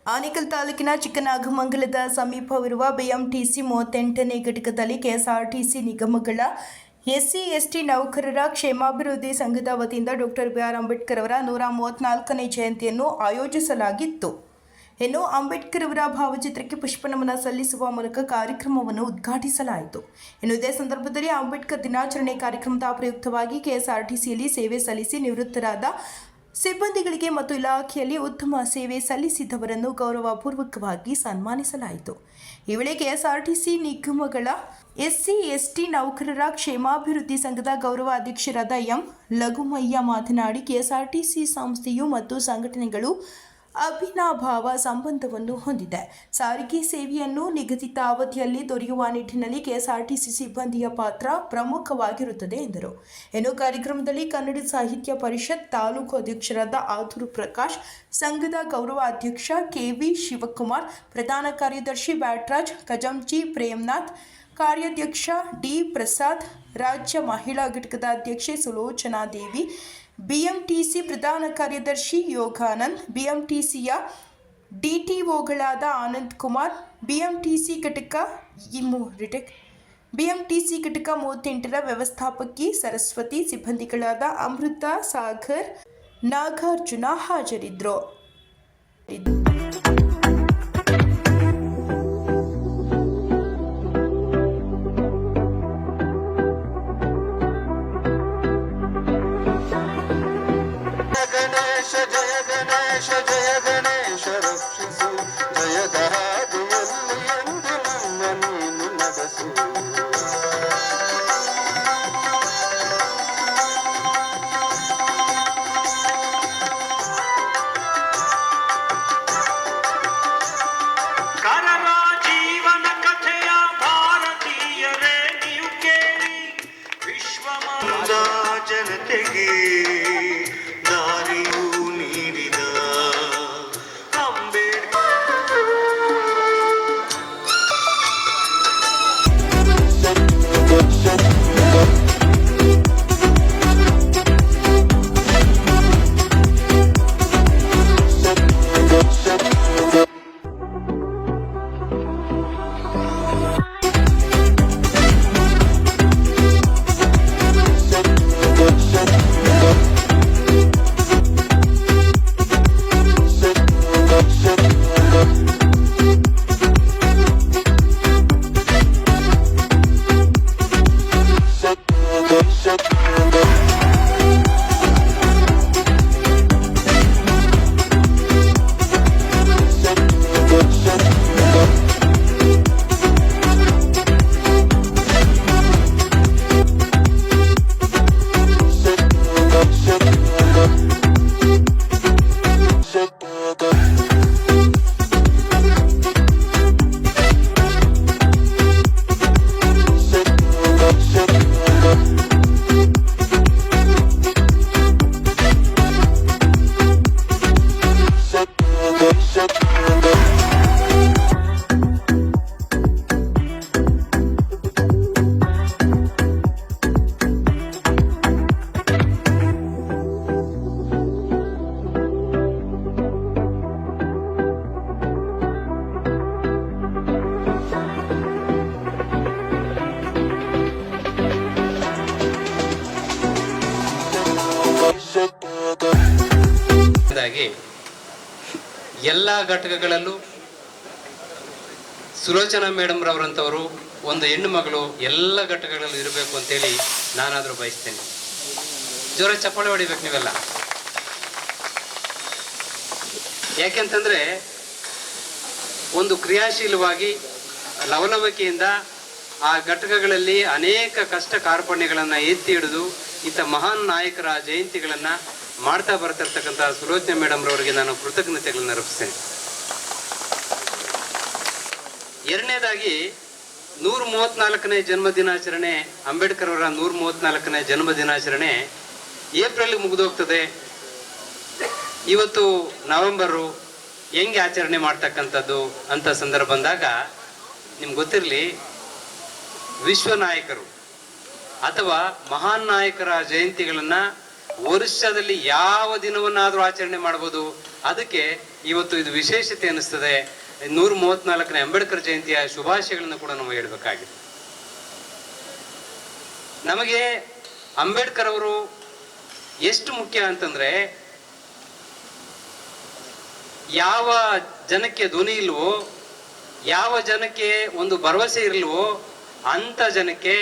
ಆನೇಕಲ್ ತಾಲೂಕಿನ ಚಿಕ್ಕನಾಗಮಂಗಲದ ಸಮೀಪವಿರುವ ಬಿಎಂಟಿಸಿ 38ನೇ ಘಟಕದಲ್ಲಿ ಕೆಎಸ್ಆರ್ಟಿಸಿ ನಿಗಮಗಳ ಎಸ್ಸಿ ಎಸ್ಟಿ ನೌಕರರ ಕ್ಷೇಮಾಭಿವೃದ್ಧಿ ಸಂಘದ ವತಿಯಿಂದ ಡಾಕ್ಟರ್ ಬಿಆರ್ ಅಂಬೇಡ್ಕರ್ ಅವರ 134ನೇ ಜಯಂತಿಯನ್ನು ಆಯೋಜಿಸಲಾಗಿತ್ತು. ಇನ್ನು ಅಂಬೇಡ್ಕರ್ ಅವರ ಭಾವಚಿತ್ರಕ್ಕೆ ಪುಷ್ಪನಮನ ಸಲ್ಲಿಸುವ ಮೂಲಕ ಕಾರ್ಯಕ್ರಮವನ್ನು ಉದ್ಘಾಟಿಸಲಾಯಿತು. ಇನ್ನು ಇದೇ ಸಂದರ್ಭದಲ್ಲಿ ಅಂಬೇಡ್ಕರ್ ದಿನಾಚರಣೆ ಕಾರ್ಯಕ್ರಮದ ಪ್ರಯುಕ್ತವಾಗಿ ಕೆಎಸ್ಆರ್ಟಿಸಿಯಲ್ಲಿ ಸೇವೆ ಸಲ್ಲಿಸಿ ನಿವೃತ್ತರಾದ ಸಿಬ್ಬಂದಿಗಳಿಗೆ ಮತ್ತು ಇಲಾಖೆಯಲ್ಲಿ ಉತ್ತಮ ಸೇವೆ ಸಲ್ಲಿಸಿದವರನ್ನು ಗೌರವಪೂರ್ವಕವಾಗಿ ಸನ್ಮಾನಿಸಲಾಯಿತು. ಈ ವೇಳೆ ಕೆಎಸ್ಆರ್ಟಿಸಿ ನಿಗಮಗಳ ಎಸ್ಸಿ ಎಸ್ಟಿ ನೌಕರರ ಕ್ಷೇಮಾಭಿವೃದ್ಧಿ ಸಂಘದ ಗೌರವ ಅಧ್ಯಕ್ಷರಾದ ಎಂ ಲಘುಮಯ್ಯ ಮಾತನಾಡಿ, ಕೆಎಸ್ಆರ್ಟಿಸಿ ಸಂಸ್ಥೆಯು ಮತ್ತು ಸಂಘಟನೆಗಳು ಅವಿನಾಭಾವ ಸಂಬಂಧವನ್ನು ಹೊಂದಿದೆ. ಸಾರಿಗೆ ಸೇವೆಯನ್ನು ನಿಗದಿತ ಅವಧಿಯಲ್ಲಿ ದೊರೆಯುವ ನಿಟ್ಟಿನಲ್ಲಿ ಕೆಎಸ್ಆರ್ಟಿಸಿ ಸಿಬ್ಬಂದಿಯ ಪಾತ್ರ ಪ್ರಮುಖವಾಗಿರುತ್ತದೆ ಎಂದರು. ಇನ್ನು ಕಾರ್ಯಕ್ರಮದಲ್ಲಿ ಕನ್ನಡ ಸಾಹಿತ್ಯ ಪರಿಷತ್ ತಾಲೂಕು ಅಧ್ಯಕ್ಷರಾದ ಆದೂರು ಪ್ರಕಾಶ್, ಸಂಘದ ಗೌರವ ಅಧ್ಯಕ್ಷ ಕೆವಿ ಶಿವಕುಮಾರ್, ಪ್ರಧಾನ ಕಾರ್ಯದರ್ಶಿ ಬ್ಯಾಟ್ರಾಜ್, ಖಜಾಂಚಿ ಪ್ರೇಮ್ನಾಥ್, ಕಾರ್ಯಾಧ್ಯಕ್ಷ ಡಿ ಪ್ರಸಾದ್, ರಾಜ್ಯ ಮಹಿಳಾ ಘಟಕದ ಅಧ್ಯಕ್ಷೆ ಸುಲೋಚನಾ ದೇವಿ, ಬಿಎಂಟಿಸಿ ಪ್ರಧಾನ ಕಾರ್ಯದರ್ಶಿ ಯೋಗಾನಂದ್, ಬಿಎಂಟಿಸಿಯ ಡಿಟಿಒಗಳಾದ ಆನಂದ್ ಕುಮಾರ್, ಬಿಎಂಟಿಸಿ ಘಟಕ 38ರ ವ್ಯವಸ್ಥಾಪಕಿ ಸರಸ್ವತಿ, ಸಿಬ್ಬಂದಿಗಳಾದ ಅಮೃತ, ಸಾಗರ್, ನಾಗಾರ್ಜುನ ಹಾಜರಿದ್ದರು. ಜಯ ಗಣೇಶ ಜಯ ಗಣೇಶ ರಕ್ಷಿಸು, ಜಯದ ಹಾದಿಯಲ್ಲಿ ಎಂದು ನಮ್ಮ ನೀನು ನಡೆಸು. ಕರರ ಜೀವನ ಕಥೆಯ ಭಾರತೀಯರೇ ನೀವು ಕೇಳಿ, ವಿಶ್ವಮಾನವ ಜನತೆಗೆ ದಾರಿಯು ನೀಡಿದ ಎಲ್ಲ ಘಟಕಗಳಲ್ಲೂ ಸುಲೋಚನಾ ಮೇಡಮ್ ರವರಂಥವರು ಒಂದು ಹೆಣ್ಣು ಮಗಳು ಎಲ್ಲ ಘಟಕಗಳಲ್ಲೂ ಇರಬೇಕು ಅಂತೇಳಿ ನಾನಾದರೂ ಬಯಸ್ತೇನೆ. ಜೋರ ಚಪ್ಪಾಳೆ ಹೊಡಿಬೇಕು ನೀವೆಲ್ಲ. ಯಾಕೆಂತಂದರೆ ಒಂದು ಕ್ರಿಯಾಶೀಲವಾಗಿ ಲವಲವಿಕೆಯಿಂದ ಆ ಘಟಕಗಳಲ್ಲಿ ಅನೇಕ ಕಷ್ಟ ಕಾರ್ಪಣ್ಯಗಳನ್ನು ಎತ್ತಿ ಹಿಡಿದು ಇಂಥ ಮಹಾನ್ ನಾಯಕರ ಜಯಂತಿಗಳನ್ನು ಮಾಡ್ತಾ ಬರ್ತಿರ್ತಕ್ಕಂಥ ಸುಲೋಚನಾ ಮೇಡಮ್ ರವರಿಗೆ ನಾನು ಕೃತಜ್ಞತೆಗಳನ್ನು ಅರ್ಪಿಸ್ತೇನೆ. ಎರಡನೇದಾಗಿ 134ನೇ ಜನ್ಮದಿನಾಚರಣೆ, ಅಂಬೇಡ್ಕರ್ ಅವರ 134ನೇ ಜನ್ಮದಿನಾಚರಣೆ ಏಪ್ರಿಲ್ ಮುಗಿದೋಗ್ತದೆ. ಇವತ್ತು ನವೆಂಬರು, ಹೆಂಗೆ ಆಚರಣೆ ಮಾಡ್ತಕ್ಕಂಥದ್ದು ಅಂತ ಸಂದರ್ಭ ಬಂದಾಗ ನಿಮ್ಗೆ ಗೊತ್ತಿರಲಿ, ವಿಶ್ವ ನಾಯಕರು ಅಥವಾ ಮಹಾನ್ ನಾಯಕರ ಜಯಂತಿಗಳನ್ನು ವರ್ಷದಲ್ಲಿ ಯಾವ ದಿನವನ್ನಾದರೂ ಆಚರಣೆ ಮಾಡ್ಬೋದು. ಅದಕ್ಕೆ ಇವತ್ತು ಇದು ವಿಶೇಷತೆ ಅನ್ನಿಸ್ತದೆ. 134ನೇ ಅಂಬೇಡ್ಕರ್ ಜಯಂತಿಯ ಶುಭಾಶಯಗಳನ್ನು ಕೂಡ ನಾವು ಹೇಳಬೇಕಾಗಿದೆ. ನಮಗೆ ಅಂಬೇಡ್ಕರ್ ಅವರು ಎಷ್ಟು ಮುಖ್ಯ ಅಂತಂದ್ರೆ, ಯಾವ ಜನಕ್ಕೆ ಧ್ವನಿ ಇಲ್ವೋ, ಯಾವ ಜನಕ್ಕೆ ಒಂದು ಭರವಸೆ ಇರಲ್ವೋ ಅಂತ ಜನಕ್ಕೆ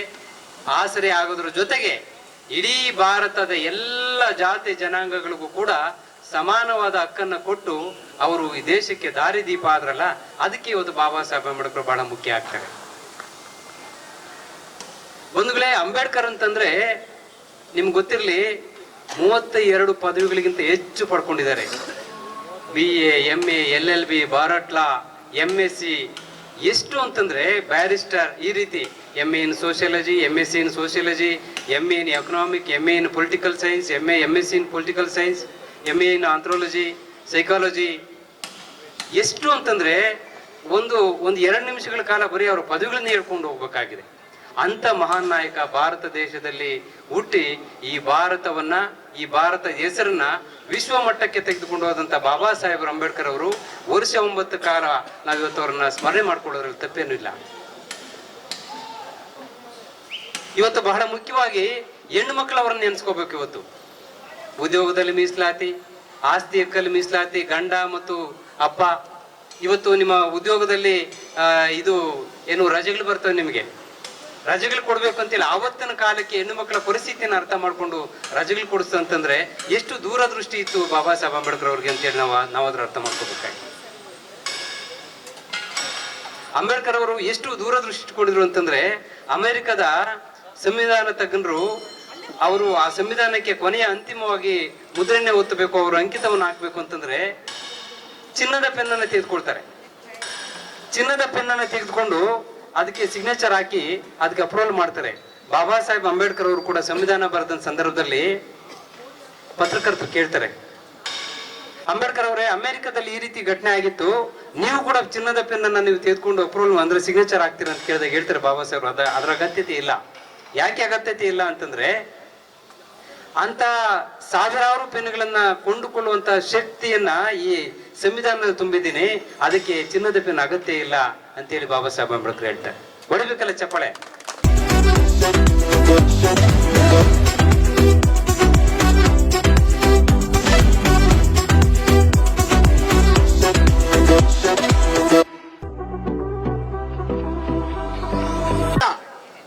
ಆಸರೆ ಆಗೋದ್ರ ಜೊತೆಗೆ ಇಡೀ ಭಾರತದ ಎಲ್ಲ ಜಾತಿ ಜನಾಂಗಗಳಿಗೂ ಕೂಡ ಸಮಾನವಾದ ಹಕ್ಕನ್ನ ಕೊಟ್ಟು ಅವರು ಈ ದೇಶಕ್ಕೆ ದಾರಿದೀಪ ಆದ್ರಲ್ಲ, ಅದಕ್ಕೆ ಇವತ್ತು ಬಾಬಾ ಸಾಹೇಬ್ ಅಂಬೇಡ್ಕರ್ ಬಹಳ ಮುಖ್ಯ ಆಗ್ತಾರೆ. ಬಂಧುಗಳೇ, ಅಂಬೇಡ್ಕರ್ ಅಂತಂದ್ರೆ ನಿಮ್ಗೆ ಗೊತ್ತಿರಲಿ, 32 ಪದವಿಗಳಿಗಿಂತ ಹೆಚ್ಚು ಪಡ್ಕೊಂಡಿದ್ದಾರೆ. BA, MA, LLB, ಭಾರತ್ ಲಾ, MSc, ಎಷ್ಟು ಅಂತಂದ್ರೆ ಬ್ಯಾರಿಸ್ಟರ್, ಈ ರೀತಿ MA in sociology, MSc in sociology, MA in economic, MA in political science, MSc in political science, MA in anthropology, psychology. ಎಷ್ಟು ಅಂತಂದ್ರೆ ಒಂದು 2 ನಿಮಿಷಗಳ ಕಾಲ ಬರೀ ಅವರ ಪದವಿಗಳನ್ನ ಹೇಳ್ಕೊಂಡು ಹೋಗ್ಬೇಕಾಗಿದೆ. ಅಂತ ಮಹಾನ್ ನಾಯಕ ಭಾರತ ದೇಶದಲ್ಲಿ ಹುಟ್ಟಿ ಈ ಭಾರತವನ್ನ, ಈ ಭಾರತ ಹೆಸರನ್ನ ವಿಶ್ವ ಮಟ್ಟಕ್ಕೆ ತೆಗೆದುಕೊಂಡು ಹೋದಂತ ಬಾಬಾ ಸಾಹೇಬ್ ಅಂಬೇಡ್ಕರ್ ಅವರು ವರ್ಷ 9 ಕಾಲ ನಾವಿವತ್ತು ಅವರನ್ನ ಸ್ಮರಣೆ ಮಾಡ್ಕೊಳ್ಳೋದ್ರಲ್ಲಿ ತಪ್ಪೇನು ಇಲ್ಲ. ಇವತ್ತು ಬಹಳ ಮುಖ್ಯವಾಗಿ ಹೆಣ್ಣು ಮಕ್ಕಳು ಅವರನ್ನ ನೆನೆಸ್ಕೋಬೇಕು. ಇವತ್ತು ಉದ್ಯೋಗದಲ್ಲಿ ಮೀಸಲಾತಿ, ಆಸ್ತಿ ಹಕ್ಕಲ್ಲಿ ಮೀಸಲಾತಿ, ಗಂಡ ಮತ್ತು ಅಪ್ಪ. ಇವತ್ತು ನಿಮ್ಮ ಉದ್ಯೋಗದಲ್ಲಿ ಇದು ಏನು ರಜೆಗಳು ಬರ್ತವೆ, ನಿಮಗೆ ರಜೆಗಳು ಕೊಡ್ಬೇಕು ಅಂತಿಲ್ಲ. ಆವತ್ತಿನ ಕಾಲಕ್ಕೆ ಹೆಣ್ಣು ಮಕ್ಕಳ ಪರಿಸ್ಥಿತಿಯನ್ನು ಅರ್ಥ ಮಾಡ್ಕೊಂಡು ರಜೆಗಳು ಕೊಡಿಸ್ತಂತಂದ್ರೆ ಎಷ್ಟು ದೂರದೃಷ್ಟಿ ಇತ್ತು ಬಾಬಾ ಸಾಹೇಬ್ ಅಂಬೇಡ್ಕರ್ ಅವ್ರಿಗೆ ಅಂತೇಳಿ ನಾವು ಅದ್ರ ಅರ್ಥ ಮಾಡ್ಕೋಬೇಕಾಗಿ. ಅಂಬೇಡ್ಕರ್ ಅವರು ಎಷ್ಟು ದೂರದೃಷ್ಟಿ ಇಟ್ಕೊಂಡಿದ್ರು ಅಂತಂದ್ರೆ, ಅಮೆರಿಕದ ಸಂವಿಧಾನ ತಜ್ಞರು ಅವರು ಆ ಸಂವಿಧಾನಕ್ಕೆ ಕೊನೆಯ ಅಂತಿಮವಾಗಿ ಮುದ್ರೆಯನ್ನೇ ಒತ್ತಬೇಕು, ಅವರು ಅಂಕಿತವನ್ನು ಹಾಕ್ಬೇಕು ಅಂತಂದ್ರೆ ಚಿನ್ನದ ಪೆನ್ನನ್ನು ತೆಗೆದುಕೊಳ್ತಾರೆ. ಚಿನ್ನದ ಪೆನ್ನನ್ನು ತೆಗೆದುಕೊಂಡು ಅದಕ್ಕೆ ಸಿಗ್ನೇಚರ್ ಹಾಕಿ ಅದಕ್ಕೆ ಅಪ್ರೂವಲ್ ಮಾಡ್ತಾರೆ. ಬಾಬಾ ಸಾಹೇಬ್ ಅಂಬೇಡ್ಕರ್ ಅವರು ಕೂಡ ಸಂವಿಧಾನ ಬರೆದ ಸಂದರ್ಭದಲ್ಲಿ ಪತ್ರಕರ್ತರು ಕೇಳ್ತಾರೆ, ಅಂಬೇಡ್ಕರ್ ಅವರೇ, ಅಮೆರಿಕದಲ್ಲಿ ಈ ರೀತಿ ಘಟನೆ ಆಗಿತ್ತು, ನೀವು ಕೂಡ ಚಿನ್ನದ ಪೆನ್ನನ್ನು ನೀವು ತೆಗೆದುಕೊಂಡು ಅಪ್ರೂವಲ್ ಅಂದ್ರೆ ಸಿಗ್ನೇಚರ್ ಹಾಕ್ತೀರ ಅಂತ ಕೇಳಿದಾಗ ಹೇಳ್ತಾರೆ ಬಾಬಾ ಸಾಹೇಬ್, ಅದ್ರ ಅಗತ್ಯತೆ ಇಲ್ಲ. ಯಾಕೆ ಅಗತ್ಯತೆ ಇಲ್ಲ ಅಂತಂದ್ರೆ, ಅಂತ ಸಾವಿರಾರು ಪೆನ್ಗಳನ್ನ ಕೊಂಡುಕೊಳ್ಳುವಂತ ಶಕ್ತಿಯನ್ನ ಈ ಸಂವಿಧಾನದಲ್ಲಿ ತುಂಬಿದ್ದೀನಿ, ಅದಕ್ಕೆ ಚಿನ್ನದ ಪೆನ್ ಅಗತ್ಯ ಇಲ್ಲ ಅಂತೇಳಿ ಬಾಬಾ ಸಾಹೇಬ್ ಅಂಬೇಡ್ಕರ್ ಹೇಳ್ತಾರೆ. ಹೊಡಿಬೇಕಲ್ಲ ಚಪ್ಪಾಳೆ.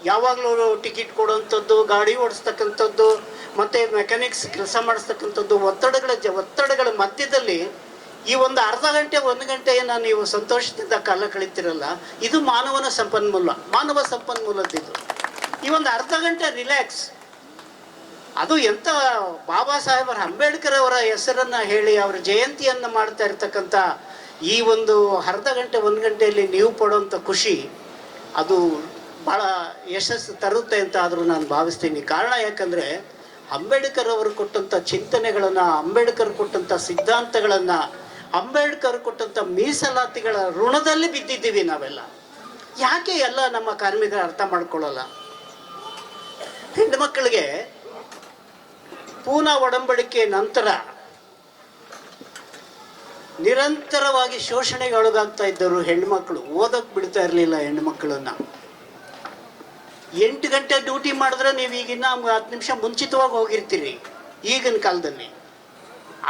ಯಾವಾಗಲೂ ಟಿಕೆಟ್ ಕೊಡುವಂಥದ್ದು, ಗಾಡಿ ಓಡಿಸ್ತಕ್ಕಂಥದ್ದು, ಮತ್ತೆ ಮೆಕ್ಯಾನಿಕ್ಸ್ ಕೆಲಸ ಮಾಡಿಸ್ತಕ್ಕಂಥದ್ದು, ಒತ್ತಡಗಳ ಮಧ್ಯದಲ್ಲಿ ಈ ಒಂದು ಅರ್ಧ ಗಂಟೆ 1 ಗಂಟೆಯನ್ನು ನೀವು ಸಂತೋಷದಿಂದ ಕಾಲ ಕಳೀತಿರಲ್ಲ, ಇದು ಮಾನವ ಸಂಪನ್ಮೂಲದ್ದು. ಈ ಒಂದು ಅರ್ಧ ಗಂಟೆ ರಿಲ್ಯಾಕ್ಸ್, ಅದು ಎಂಥ ಬಾಬಾ ಸಾಹೇಬರ ಅಂಬೇಡ್ಕರ್ ಅವರ ಹೆಸರನ್ನು ಹೇಳಿ ಅವರ ಜಯಂತಿಯನ್ನು ಮಾಡ್ತಾ ಇರ್ತಕ್ಕಂಥ ಈ ಒಂದು ಅರ್ಧ ಗಂಟೆ 1 ಗಂಟೆಯಲ್ಲಿ ನೀವು ಪಡುವಂಥ ಖುಷಿ, ಅದು ಭಾಳ ಯಶಸ್ಸು ತರುತ್ತೆ ಅಂತ ಆದರೂ ನಾನು ಭಾವಿಸ್ತೀನಿ. ಕಾರಣ ಯಾಕಂದರೆ ಅಂಬೇಡ್ಕರ್ ಅವರು ಕೊಟ್ಟಂಥ ಚಿಂತನೆಗಳನ್ನು, ಅಂಬೇಡ್ಕರ್ ಕೊಟ್ಟಂಥ ಸಿದ್ಧಾಂತಗಳನ್ನು, ಅಂಬೇಡ್ಕರ್ ಕೊಟ್ಟಂಥ ಮೀಸಲಾತಿಗಳ ಋಣದಲ್ಲಿ ಬಿದ್ದಿದ್ದೀವಿ ನಾವೆಲ್ಲ. ಯಾಕೆ ಎಲ್ಲ ನಮ್ಮ ಕಾರ್ಮಿಕರು ಅರ್ಥ ಮಾಡ್ಕೊಳ್ಳಲ್ಲ? ಹೆಣ್ಣುಮಕ್ಕಳಿಗೆ ಪೂನಾ ಒಡಂಬಡಿಕೆ ನಂತರ ನಿರಂತರವಾಗಿ ಶೋಷಣೆಗೆ ಒಳಗಾಗ್ತಾ ಇದ್ದರು ಹೆಣ್ಮಕ್ಳು. ಓದಕ್ಕೆ ಬಿಡ್ತಾ ಇರಲಿಲ್ಲ ಹೆಣ್ಣುಮಕ್ಕಳನ್ನು. 8 ಗಂಟೆ ಡ್ಯೂಟಿ ಮಾಡಿದ್ರೆ ನೀವು ಈಗಿನ್ನ 10 ನಿಮಿಷ ಮುಂಚಿತವಾಗಿ ಹೋಗಿರ್ತೀರಿ. ಈಗಿನ ಕಾಲದಲ್ಲಿ,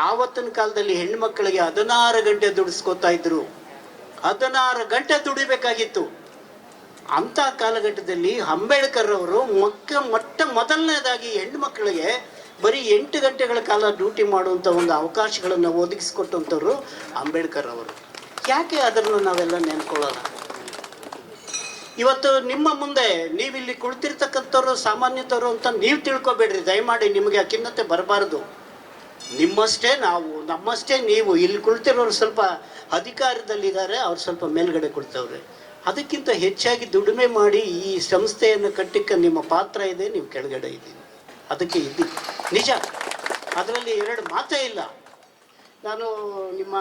ಆವತ್ತಿನ ಕಾಲದಲ್ಲಿ ಹೆಣ್ಮಕ್ಳಿಗೆ 16 ಗಂಟೆ ದುಡಿಸ್ಕೋತಾ ಇದ್ರು. 16 ಗಂಟೆ ದುಡಿಬೇಕಾಗಿತ್ತು. ಅಂಥ ಕಾಲಘಟ್ಟದಲ್ಲಿ ಅಂಬೇಡ್ಕರ್ ಅವರು ಮೊದಲನೇದಾಗಿ ಹೆಣ್ಮಕ್ಳಿಗೆ ಬರೀ 8 ಗಂಟೆಗಳ ಕಾಲ ಡ್ಯೂಟಿ ಮಾಡುವಂಥ ಒಂದು ಅವಕಾಶಗಳನ್ನು ಒದಗಿಸಿಕೊಟ್ಟಂಥವ್ರು ಅಂಬೇಡ್ಕರ್ ಅವರು. ಯಾಕೆ ಅದನ್ನು ನಾವೆಲ್ಲ ನೆನ್ಕೊಳ್ಳೋಣ? ಇವತ್ತು ನಿಮ್ಮ ಮುಂದೆ ನೀವಿಲ್ಲಿ ಕುಳಿತಿರ್ತಕ್ಕಂಥವ್ರು ಸಾಮಾನ್ಯತವರು ಅಂತ ನೀವು ತಿಳ್ಕೊಬೇಡ್ರಿ ದಯಮಾಡಿ. ನಿಮಗೆ ಆ ಖಿನ್ನತೆ ಬರಬಾರ್ದು. ನಿಮ್ಮಷ್ಟೇ ನಾವು, ನಮ್ಮಷ್ಟೇ ನೀವು. ಇಲ್ಲಿ ಕುಳಿತಿರೋರು ಸ್ವಲ್ಪ ಅಧಿಕಾರದಲ್ಲಿದ್ದಾರೆ, ಅವ್ರು ಸ್ವಲ್ಪ ಮೇಲ್ಗಡೆ ಕುಳಿತವ್ರೆ. ಅದಕ್ಕಿಂತ ಹೆಚ್ಚಾಗಿ ದುಡಿಮೆ ಮಾಡಿ ಈ ಸಂಸ್ಥೆಯನ್ನು ಕಟ್ಟಿಕ್ಕೆ ನಿಮ್ಮ ಪಾತ್ರ ಇದೆ, ನೀವು ಕೆಳಗಡೆ ಇದ್ದೀವಿ. ಅದಕ್ಕೆ ಇದ್ದು ನಿಜ, ಅದರಲ್ಲಿ 2 ಮಾತೇ ಇಲ್ಲ. ನಾನು ನಿಮ್ಮ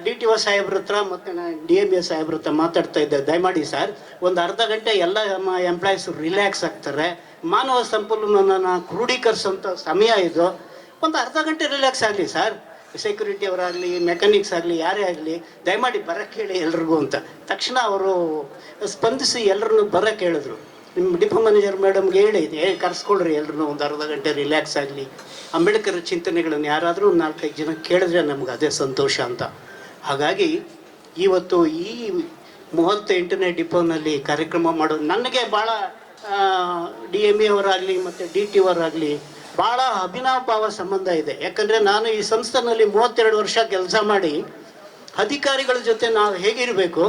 DTO ಸಾಹೇಬ್ರ ಹತ್ರ ಮತ್ತು DMA ಸಾಹೇಬ್ರ ಹತ್ರ ಮಾತಾಡ್ತಾ ಇದ್ದೆ, ದಯಮಾಡಿ ಸರ್ ಒಂದು ಅರ್ಧ ಗಂಟೆ ಎಲ್ಲ ನಮ್ಮ ಎಂಪ್ಲಾಯೀಸು ರಿಲ್ಯಾಕ್ಸ್ ಆಗ್ತಾರೆ, ಮಾನವ ಸಂಪನ್ಮೂಲನ ಕ್ರೋಢೀಕರಿಸೋಂಥ ಸಮಯ ಇದು, ಒಂದು ಅರ್ಧ ಗಂಟೆ ರಿಲ್ಯಾಕ್ಸ್ ಆಗಲಿ ಸರ್. ಸೆಕ್ಯೂರಿಟಿ ಅವರಾಗಲಿ, ಮೆಕ್ಯಾನಿಕ್ಸ್ ಆಗಲಿ, ಯಾರೇ ಆಗಲಿ ದಯಮಾಡಿ ಬರೋಕ್ಕೆ ಹೇಳಿ ಎಲ್ರಿಗೂ ಅಂತ. ತಕ್ಷಣ ಅವರು ಸ್ಪಂದಿಸಿ ಎಲ್ಲರನ್ನು ಬರೋಕ್ಕೆ ಹೇಳಿದ್ರು. ನಿಮ್ಮ ಡಿಪೋ ಮ್ಯಾನೇಜರ್ ಮೇಡಮ್ಗೆ ಹೇಳಿ ಕರೆಸ್ಕೊಳ್ರಿ ಎಲ್ರೂ ಒಂದು ಅರ್ಧ ಗಂಟೆ ರಿಲ್ಯಾಕ್ಸ್ ಆಗಲಿ. ಅಂಬೇಡ್ಕರ್ ಚಿಂತನೆಗಳನ್ನು ಯಾರಾದರೂ 4-5 ಜನ ಕೇಳಿದ್ರೆ ನಮ್ಗೆ ಅದೇ ಸಂತೋಷ ಅಂತ. ಹಾಗಾಗಿ ಇವತ್ತು ಈ 38ನೇ ಡಿಪೋನಲ್ಲಿ ಕಾರ್ಯಕ್ರಮ ಮಾಡೋದು ನನಗೆ ಭಾಳ DME ಅವರಾಗಲಿ ಮತ್ತು DT ಅವರಾಗಲಿ ಭಾಳ ಅವಿನಾಭಾವ ಸಂಬಂಧ ಇದೆ. ಯಾಕಂದರೆ ನಾನು ಈ ಸಂಸ್ಥೆನಲ್ಲಿ 32 ವರ್ಷ ಕೆಲಸ ಮಾಡಿ ಅಧಿಕಾರಿಗಳ ಜೊತೆ ನಾವು ಹೇಗಿರಬೇಕು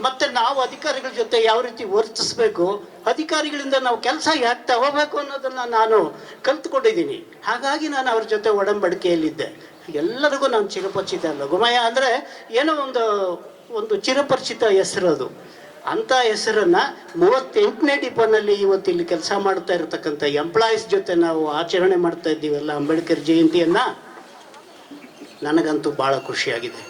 ಮತ್ತು ನಾವು ಅಧಿಕಾರಿಗಳ ಜೊತೆ ಯಾವ ರೀತಿ ವರ್ತಿಸ್ಬೇಕು, ಅಧಿಕಾರಿಗಳಿಂದ ನಾವು ಕೆಲಸ ಯಾಕೆ ತಗೋಬೇಕು ಅನ್ನೋದನ್ನು ನಾನು ಕಲ್ತ್ಕೊಂಡಿದ್ದೀನಿ. ಹಾಗಾಗಿ ನಾನು ಅವ್ರ ಜೊತೆ ಒಡಂಬಡಿಕೆಯಲ್ಲಿದ್ದೆ. ಎಲ್ಲರಿಗೂ ನಾನು ಚಿರಪರಿಚಿತ. ಲಘುಮಯ್ಯ ಅಂದರೆ ಏನೋ ಒಂದು ಚಿರಪರಿಚಿತ ಹೆಸರು ಅದು. ಅಂಥ ಹೆಸರನ್ನು 38ನೇ ಡಿಪೋನಲ್ಲಿ ಇವತ್ತು ಇಲ್ಲಿ ಕೆಲಸ ಮಾಡ್ತಾ ಇರತಕ್ಕಂಥ ಎಂಪ್ಲಾಯೀಸ್ ಜೊತೆ ನಾವು ಆಚರಣೆ ಮಾಡ್ತಾ ಇದ್ದೀವಲ್ಲ ಅಂಬೇಡ್ಕರ್ ಜಯಂತಿಯನ್ನು, ನನಗಂತೂ ಭಾಳ ಖುಷಿಯಾಗಿದೆ.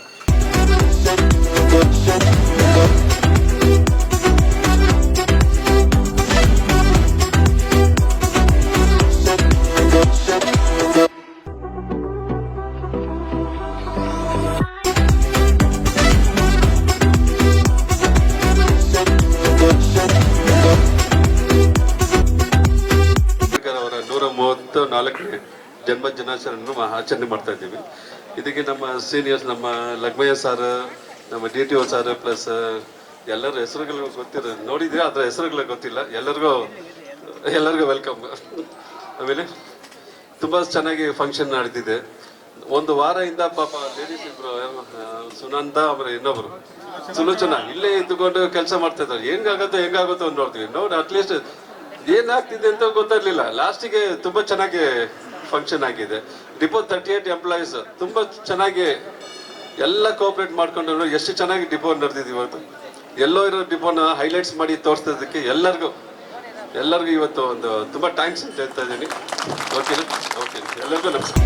ಅವರ 134ನೇ ಜನ್ಮ ದಿನಾಚರಣೆಯನ್ನು ಆಚರಣೆ ಮಾಡ್ತಾ ಇದ್ದೀವಿ. ಇದಕ್ಕೆ ನಮ್ಮ ಸೀನಿಯರ್ಸ್, ನಮ್ಮ ಲಗ್ಮಯ್ಯ ಸರ್, ನಮ್ಮ DTO ಸರ್, ಪ್ಲಸ್ ಎಲ್ಲರ ಹೆಸರುಗಳು ಗೊತ್ತಿರೋ ನೋಡಿದ್ರೆ ಅದರ ಹೆಸರುಗಳು ಗೊತ್ತಿಲ್ಲ. ಎಲ್ಲರಿಗೂ ವೆಲ್ಕಮ್. ಆಮೇಲೆ ತುಂಬ ಚೆನ್ನಾಗಿ ಫಂಕ್ಷನ್ ನಡೆದಿದೆ. ಒಂದು ವಾರದಿಂದ ಪಾಪ ಲೇಡೀಸ್ ಇಬ್ರು, ಸುನಂದ ಅವರು ಇನ್ನೊಬ್ರು ಸುಲೋಚನಾ ಇಲ್ಲೇ ಇದ್ದುಕೊಂಡು ಕೆಲಸ ಮಾಡ್ತಾ ಇದ್ದಾರೆ. ಹೆಂಗಾಗುತ್ತೋ ಅಂತ ನೋಡ್ತೀವಿ. ನೋಡಿ ಅಟ್ಲೀಸ್ಟ್ ಏನಾಗ್ತಿದೆ ಅಂತ ಗೊತ್ತಾಗ್ಲಿಲ್ಲ. ಲಾಸ್ಟಿಗೆ ತುಂಬಾ ಚೆನ್ನಾಗಿ ಫಂಕ್ಷನ್ ಆಗಿದೆ. ಡಿಪೋ 38 ಎಂಪ್ಲಾಯೀಸ್ ತುಂಬಾ ಚೆನ್ನಾಗಿ ಎಲ್ಲ ಕೋಆಪರೇಟ್ ಮಾಡ್ಕೊಂಡು ಎಷ್ಟು ಚೆನ್ನಾಗಿ ಡಿಪೋ ನಡೆದಿದೆ ಇವತ್ತು. ಎಲ್ಲೋ ಇರೋ ಡಿಪೋನ ಹೈಲೈಟ್ಸ್ ಮಾಡಿ ತೋರಿಸೋದಕ್ಕೆ ಎಲ್ಲರಿಗೂ ಇವತ್ತು ಒಂದು ತುಂಬಾ ಥ್ಯಾಂಕ್ಸ್ ಅಂತ ಹೇಳ್ತಾ ಇದ್ದೀನಿ. ಓಕೆನಾ? ಓಕೆ, ಎಲ್ಲರಿಗೂ ನಮಸ್ಕಾರ.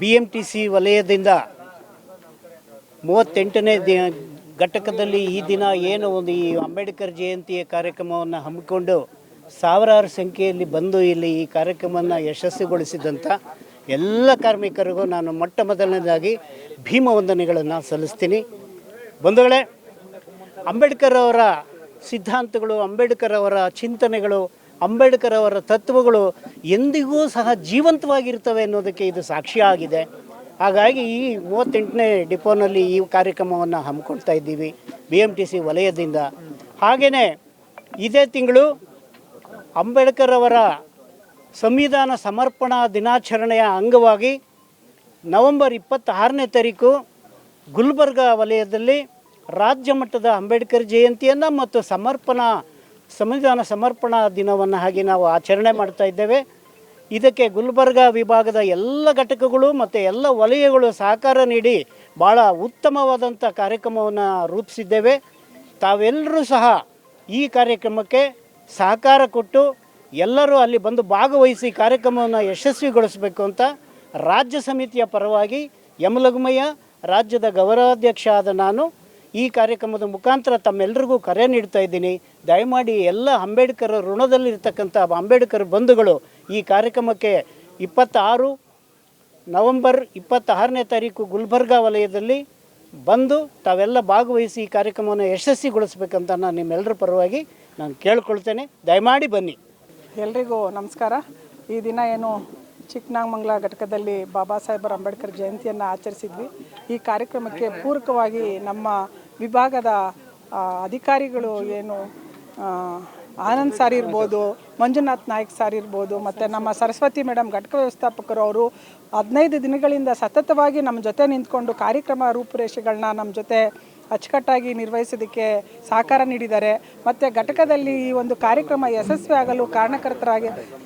BMTC ವಲಯದಿಂದ 38ನೇ ಘಟಕದಲ್ಲಿ ಈ ದಿನ ಏನು ಒಂದು ಈ ಅಂಬೇಡ್ಕರ್ ಜಯಂತಿಯ ಕಾರ್ಯಕ್ರಮವನ್ನು ಹಮ್ಮಿಕೊಂಡು ಸಾವಿರಾರು ಸಂಖ್ಯೆಯಲ್ಲಿ ಬಂದು ಇಲ್ಲಿ ಈ ಕಾರ್ಯಕ್ರಮವನ್ನು ಯಶಸ್ವಿಗೊಳಿಸಿದಂಥ ಎಲ್ಲ ಕಾರ್ಮಿಕರಿಗೂ ನಾನು ಮೊಟ್ಟ ಮೊದಲನೇದಾಗಿ ಭೀಮ ವಂದನೆಗಳನ್ನು ಸಲ್ಲಿಸ್ತೀನಿ. ಬಂಧುಗಳೇ, ಅಂಬೇಡ್ಕರ್ ಅವರ ಸಿದ್ಧಾಂತಗಳು, ಅಂಬೇಡ್ಕರ್ ಅವರ ಚಿಂತನೆಗಳು, ಅಂಬೇಡ್ಕರ್ ಅವರ ತತ್ವಗಳು ಎಂದಿಗೂ ಸಹ ಜೀವಂತವಾಗಿರ್ತವೆ ಅನ್ನೋದಕ್ಕೆ ಇದು ಸಾಕ್ಷಿಯಾಗಿದೆ. ಹಾಗಾಗಿ ಈ 38ನೇ ಡಿಪೋನಲ್ಲಿ ಈ ಕಾರ್ಯಕ್ರಮವನ್ನು ಹಮ್ಮಿಕೊಳ್ತಾ ಇದ್ದೀವಿ BMTC ವಲಯದಿಂದ. ಹಾಗೆಯೇ ಇದೇ ತಿಂಗಳು ಅಂಬೇಡ್ಕರ್ ಅವರ ಸಂವಿಧಾನ ಸಮರ್ಪಣಾ ದಿನಾಚರಣೆಯ ಅಂಗವಾಗಿ ನವೆಂಬರ್ 26ನೇ ತಾರೀಕು ಗುಲ್ಬರ್ಗ ವಲಯದಲ್ಲಿ ರಾಜ್ಯ ಮಟ್ಟದ ಅಂಬೇಡ್ಕರ್ ಜಯಂತಿಯನ್ನು ಮತ್ತು ಸಂವಿಧಾನ ಸಮರ್ಪಣಾ ದಿನವನ್ನು ಹಾಗೆ ನಾವು ಆಚರಣೆ ಮಾಡ್ತಾ ಇದ್ದೇವೆ. ಇದಕ್ಕೆ ಗುಲ್ಬರ್ಗ ವಿಭಾಗದ ಎಲ್ಲ ಘಟಕಗಳು ಮತ್ತು ಎಲ್ಲ ವಲಯಗಳು ಸಹಕಾರ ನೀಡಿ ಭಾಳ ಉತ್ತಮವಾದಂಥ ಕಾರ್ಯಕ್ರಮವನ್ನು ರೂಪಿಸಿದ್ದೇವೆ. ತಾವೆಲ್ಲರೂ ಸಹ ಈ ಕಾರ್ಯಕ್ರಮಕ್ಕೆ ಸಹಕಾರ ಕೊಟ್ಟು ಎಲ್ಲರೂ ಅಲ್ಲಿ ಬಂದು ಭಾಗವಹಿಸಿ ಕಾರ್ಯಕ್ರಮವನ್ನು ಯಶಸ್ವಿಗೊಳಿಸಬೇಕು ಅಂತ ರಾಜ್ಯ ಸಮಿತಿಯ ಪರವಾಗಿ ಎಂ ಲಘುಮಯ್ಯ, ರಾಜ್ಯದ ಗೌರವಾಧ್ಯಕ್ಷ ಆದ ನಾನು ಈ ಕಾರ್ಯಕ್ರಮದ ಮುಖಾಂತರ ತಮ್ಮೆಲ್ಲರಿಗೂ ಕರೆ ನೀಡ್ತಾ ಇದ್ದೀನಿ. ದಯಮಾಡಿ ಎಲ್ಲ ಅಂಬೇಡ್ಕರ್ ಋಣದಲ್ಲಿರ್ತಕ್ಕಂಥ ಅಂಬೇಡ್ಕರ್ ಬಂಧುಗಳು ಈ ಕಾರ್ಯಕ್ರಮಕ್ಕೆ ನವೆಂಬರ್ 26ನೇ ತಾರೀಕು ಗುಲ್ಬರ್ಗಾ ವಲಯದಲ್ಲಿ ಬಂದು ತಾವೆಲ್ಲ ಭಾಗವಹಿಸಿ ಈ ಕಾರ್ಯಕ್ರಮವನ್ನು ಯಶಸ್ವಿಗೊಳಿಸಬೇಕಂತ ನಾನು ನಿಮ್ಮೆಲ್ಲರ ಪರವಾಗಿ ನಾನು ಕೇಳ್ಕೊಳ್ತೇನೆ. ದಯಮಾಡಿ ಬನ್ನಿ. ಎಲ್ರಿಗೂ ನಮಸ್ಕಾರ. ಈ ದಿನ ಏನು ಚಿಕ್ಕನಾಗಮಂಗಲ ಘಟಕದಲ್ಲಿ ಬಾಬಾ ಸಾಹೇಬ್ ಅಂಬೇಡ್ಕರ್ ಜಯಂತಿಯನ್ನು ಆಚರಿಸಿದ್ವಿ. ಈ ಕಾರ್ಯಕ್ರಮಕ್ಕೆ ಪೂರಕವಾಗಿ ನಮ್ಮ ವಿಭಾಗದ ಅಧಿಕಾರಿಗಳು ಏನು ಆನಂದ್ ಸಾರ್ ಇರ್ಬೋದು, ಮಂಜುನಾಥ್ ನಾಯ್ಕ್ ಸಾರ್ ಇರ್ಬೋದು, ಮತ್ತು ನಮ್ಮ ಸರಸ್ವತಿ ಮೇಡಮ್ ಘಟಕ ವ್ಯವಸ್ಥಾಪಕರು ಅವರು 15 ದಿನಗಳಿಂದ ಸತತವಾಗಿ ನಮ್ಮ ಜೊತೆ ನಿಂತ್ಕೊಂಡು ಕಾರ್ಯಕ್ರಮ ರೂಪುರೇಷೆಗಳನ್ನ ನಮ್ಮ ಜೊತೆ ಅಚ್ಚುಕಟ್ಟಾಗಿ ನಿರ್ವಹಿಸೋದಕ್ಕೆ ಸಹಕಾರ ನೀಡಿದ್ದಾರೆ. ಮತ್ತು ಘಟಕದಲ್ಲಿ ಈ ಒಂದು ಕಾರ್ಯಕ್ರಮ ಯಶಸ್ವಿ ಆಗಲು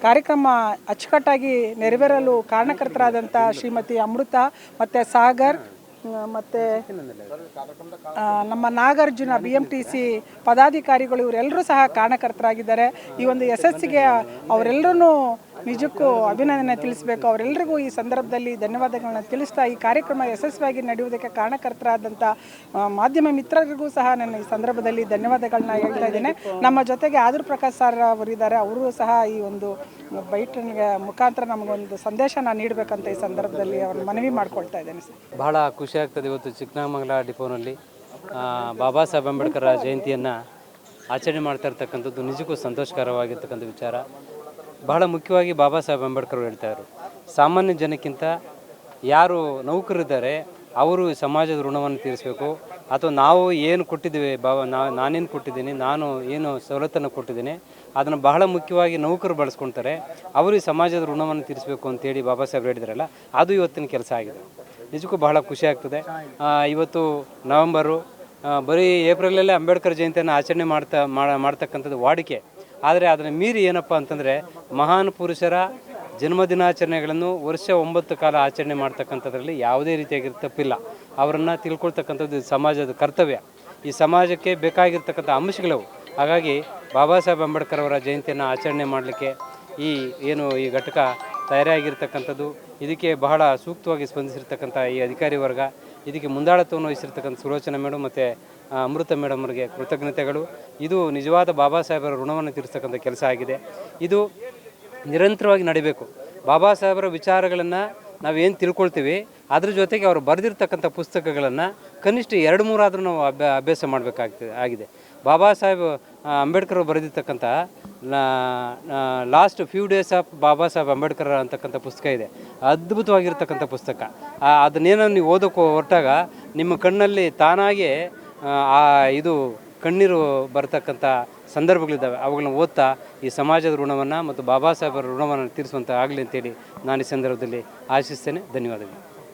ಕಾರ್ಯಕ್ರಮ ಅಚ್ಚುಕಟ್ಟಾಗಿ ನೆರವೇರಲು ಕಾರಣಕರ್ತರಾದಂಥ ಶ್ರೀಮತಿ ಅಮೃತ ಮತ್ತು ಸಾಗರ್ ಮತ್ತು ನಮ್ಮ ನಾಗಾರ್ಜುನ BMTC ಪದಾಧಿಕಾರಿಗಳು ಇವರೆಲ್ಲರೂ ಸಹ ಕಾರಣಕರ್ತರಾಗಿದ್ದಾರೆ. ಈ ಒಂದು ಯಶಸ್ಸಿಗೆ ಅವರೆಲ್ಲರೂ ನಿಜಕ್ಕೂ ಅಭಿನಂದನೆ ತಿಳಿಸಬೇಕು. ಅವರೆಲ್ಲರಿಗೂ ಈ ಸಂದರ್ಭದಲ್ಲಿ ಧನ್ಯವಾದಗಳನ್ನ ತಿಳಿಸ್ತಾ ಈ ಕಾರ್ಯಕ್ರಮ ಯಶಸ್ವಿಯಾಗಿ ನಡೆಯುವುದಕ್ಕೆ ಕಾರಣಕರ್ತರಾದಂಥ ಮಾಧ್ಯಮ ಮಿತ್ರರಿಗೂ ಸಹ ನಾನು ಈ ಸಂದರ್ಭದಲ್ಲಿ ಧನ್ಯವಾದಗಳನ್ನ ಹೇಳ್ತಾ ಇದ್ದೇನೆ. ನಮ್ಮ ಜೊತೆಗೆ ಆದರ್ ಪ್ರಕಾಶ್ ಸರ್ ಅವರಿದ್ದಾರೆ, ಅವರು ಸಹ ಈ ಒಂದು ಬೈಟ್ನಿಗೆ ಮುಖಾಂತರ ನಮಗೊಂದು ಸಂದೇಶನ ನೀಡಬೇಕಂತ ಈ ಸಂದರ್ಭದಲ್ಲಿ ಅವ್ರನ್ನ ಮನವಿ ಮಾಡ್ಕೊಳ್ತಾ ಇದ್ದೇನೆ ಸರ್. ಬಹಳ ಖುಷಿ ಆಗ್ತದೆ. ಇವತ್ತು ಚಿಕ್ಕನಾಗಮಂಗಲ ಡಿಪೋನಲ್ಲಿ ಬಾಬಾ ಸಾಹೇಬ್ ಅಂಬೇಡ್ಕರ್ ಜಯಂತಿಯನ್ನು ಆಚರಣೆ ಮಾಡ್ತಾ ಇರ್ತಕ್ಕಂಥದ್ದು ನಿಜಕ್ಕೂ ಸಂತೋಷಕರವಾಗಿರ್ತಕ್ಕಂಥ ವಿಚಾರ. ಬಹಳ ಮುಖ್ಯವಾಗಿ ಬಾಬಾ ಸಾಹೇಬ್ ಅಂಬೇಡ್ಕರ್ ಹೇಳ್ತಾಯಿದ್ರು, ಸಾಮಾನ್ಯ ಜನಕ್ಕಿಂತ ಯಾರು ನೌಕರಿದ್ದಾರೆ ಅವರು ಸಮಾಜದ ಋಣವನ್ನು ತೀರಿಸಬೇಕು, ಅಥವಾ ನಾವು ಏನು ಕೊಟ್ಟಿದ್ದೀವಿ ನಾನೇನು ಕೊಟ್ಟಿದ್ದೀನಿ, ನಾನು ಏನು ಸವಲತ್ತನ್ನು ಕೊಟ್ಟಿದ್ದೀನಿ ಅದನ್ನು ಬಹಳ ಮುಖ್ಯವಾಗಿ ನೌಕರು ಬಳಸ್ಕೊಳ್ತಾರೆ, ಅವರು ಈ ಸಮಾಜದ ಋಣವನ್ನು ತೀರಿಸಬೇಕು ಅಂತೇಳಿ ಬಾಬಾ ಸಾಹೇಬ್ ಹೇಳಿದ್ರಲ್ಲ, ಅದು ಇವತ್ತಿನ ಕೆಲಸ ಆಗಿದೆ. ನಿಜಕ್ಕೂ ಬಹಳ ಖುಷಿ ಆಗ್ತದೆ. ಇವತ್ತು ನವೆಂಬರು, ಬರೀ ಏಪ್ರಿಲಲ್ಲೇ ಅಂಬೇಡ್ಕರ್ ಜಯಂತಿಯನ್ನು ಆಚರಣೆ ಮಾಡ್ತಕ್ಕಂಥದ್ದು ವಾಡಿಕೆ. ಆದರೆ ಅದನ್ನು ಮೀರಿ ಏನಪ್ಪ ಅಂತಂದರೆ ಮಹಾನ್ ಪುರುಷರ ಜನ್ಮದಿನಾಚರಣೆಗಳನ್ನು ವರ್ಷ 9 ಕಾಲ ಆಚರಣೆ ಮಾಡ್ತಕ್ಕಂಥದ್ರಲ್ಲಿ ಯಾವುದೇ ರೀತಿಯಾಗಿ ತಪ್ಪಿಲ್ಲ. ಅವರನ್ನು ತಿಳ್ಕೊಳ್ತಕ್ಕಂಥದ್ದು ಸಮಾಜದ ಕರ್ತವ್ಯ, ಈ ಸಮಾಜಕ್ಕೆ ಬೇಕಾಗಿರ್ತಕ್ಕಂಥ ಅಂಶಗಳವು. ಹಾಗಾಗಿ ಬಾಬಾ ಸಾಹೇಬ್ ಅಂಬೇಡ್ಕರ್ ಅವರ ಜಯಂತಿಯನ್ನು ಆಚರಣೆ ಮಾಡಲಿಕ್ಕೆ ಈ ಘಟಕ ತಯಾರಾಗಿರ್ತಕ್ಕಂಥದ್ದು, ಇದಕ್ಕೆ ಬಹಳ ಸೂಕ್ತವಾಗಿ ಸ್ಪಂದಿಸಿರ್ತಕ್ಕಂಥ ಈ ಅಧಿಕಾರಿ ವರ್ಗ, ಇದಕ್ಕೆ ಮುಂದಾಳತ್ವವನ್ನು ವಹಿಸಿರ್ತಕ್ಕಂಥ ಸುಲೋಚನಾ ಮೇಡಮ್ ಮತ್ತು ಅಮೃತ ಮೇಡಮ್ ಅವರಿಗೆ ಕೃತಜ್ಞತೆಗಳು. ಇದು ನಿಜವಾದ ಬಾಬಾ ಸಾಹೇಬರ ಋಣವನ್ನು ತೀರಿಸ್ತಕ್ಕಂಥ ಕೆಲಸ ಆಗಿದೆ. ಇದು ನಿರಂತರವಾಗಿ ನಡಿಬೇಕು. ಬಾಬಾ ಸಾಹೇಬರ ವಿಚಾರಗಳನ್ನು ನಾವೇನು ತಿಳ್ಕೊಳ್ತೀವಿ, ಅದ್ರ ಜೊತೆಗೆ ಅವರು ಬರೆದಿರ್ತಕ್ಕಂಥ ಪುಸ್ತಕಗಳನ್ನು ಕನಿಷ್ಠ 2-3 ಆದರೂ ನಾವು ಅಭ್ಯಾಸ ಮಾಡಬೇಕಾಗಿದೆ. ಬಾಬಾ ಸಾಹೇಬ್ ಅಂಬೇಡ್ಕರ್ ಬರೆದಿರ್ತಕ್ಕಂಥ last few days of Baba Saheb Ambedkar ಅಂತಕ್ಕಂಥ ಪುಸ್ತಕ ಇದೆ. ಅದ್ಭುತವಾಗಿರ್ತಕ್ಕಂಥ ಪುಸ್ತಕ. ಅದನ್ನೇನೋ ನೀವು ಓದೋಕ್ಕೆ ಹೊರಟಾಗ ನಿಮ್ಮ ಕಣ್ಣಲ್ಲಿ ತಾನಾಗೆ ಇದು ಕಣ್ಣೀರು ಬರ್ತಕ್ಕಂಥ ಸಂದರ್ಭಗಳಿದ್ದಾವೆ. ಅವುಗಳನ್ನ ಓದ್ತಾ ಈ ಸಮಾಜದ ಋಣವನ್ನು ಮತ್ತು ಬಾಬಾ ಸಾಹೇಬರ ಋಣವನ್ನು ತೀರಿಸುವಂಥ ಆಗಲಿ ಅಂತೇಳಿ ನಾನು ಈ ಸಂದರ್ಭದಲ್ಲಿ ಆಶಿಸ್ತೇನೆ. ಧನ್ಯವಾದಗಳು.